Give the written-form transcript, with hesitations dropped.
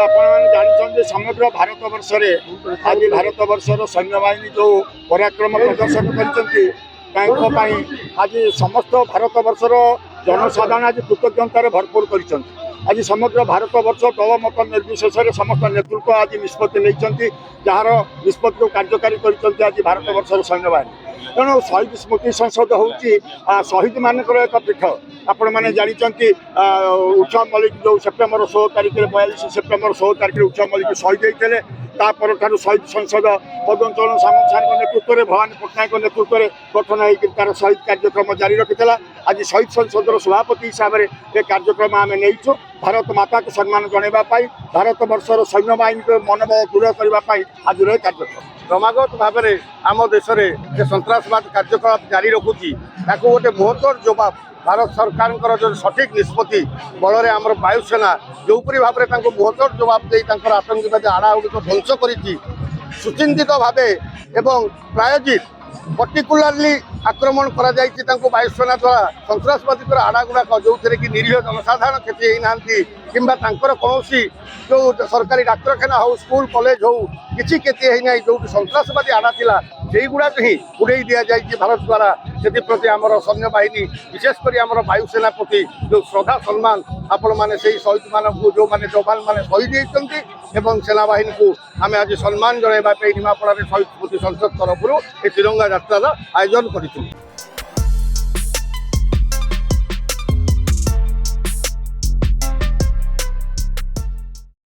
आपने जानते समग्र भारत वर्ष आज भारत वर्षर सैन्य बाहिनी जो पराक्रम प्रदर्शन कर आज समस्त भारत वर्षर जनसाधारण आज कृतज्ञतार भरपूर कर आज समग्र भारत वर्ष दल मत निर्विशेष समस्त नेतृत्व आज निष्पत्ति नहीं जार निष्पत्ति को कार्यकारी कर आज भारत वर्षर सैन्य बाहिनी तेणु शहीद स्मृति संसद हूँ शहीद मानकर एक पीठ आपण मैंने जानते उत्सव मल्लिक जो सेप्टेम्बर 16 तारिख 42 सेप्टेम्बर 16 तारिख उत्सव मल्लिक शहीद होते तापर शहीद संसद पद्मचरण सामंत नेतृत्व में भवानी पट्टनायक नेतृत्व में गठन होकर शहीद कार्यक्रम जारी रखी आज शहीद संसद सभापति हिसाब से ये कार्यक्रम आम नहीं भारत माता को सम्मान जनवाई भारत वर्षर सैन्य बाहिनी को मनोभाव दृढ़ करने आज कार्यक्रम क्रमागत भाव में आम देश में सन्त्रासवाद कार्यकलाप जारी रखुची गोटे मुहूर्तर जवाब भारत सरकार जो सठिक निष्पत्ति बल में आम वायुसेना जोपरी भाव में मुहूर्तर जवाब दे आतंकवादी आड़ा गुड़िक ध्वंस कर सुचिंतित भाव एवं प्रायोजित पर्टिकुलारली आक्रमण कर वायुसेना द्वारा सन्त्रासवादी आड़ा गुड़ाक जो थे कि निरीह जनसाधारण क्षति होना कि कौन जो सरकारी डाक्तखाना हो स्कूल कॉलेज हो किसी क्षति होना जो सन्त्रासवादी आड़ा था से गुड़ाक ही उड़े दि जाए भारत द्वारा से प्रति आमर सैन्य बाहिनी विशेषकर आमर वायुसेना प्रति जो श्रद्धा सम्मान आपण मैंने से शहीद मानक जो मैंने जवान मैंने शहीद होती सेना बाहिनी को आम आज सम्मान जनवाई निमापड़ा शहीद स्मृति संसद तरफ ये तिरंगा यात्रा आयोजन कर।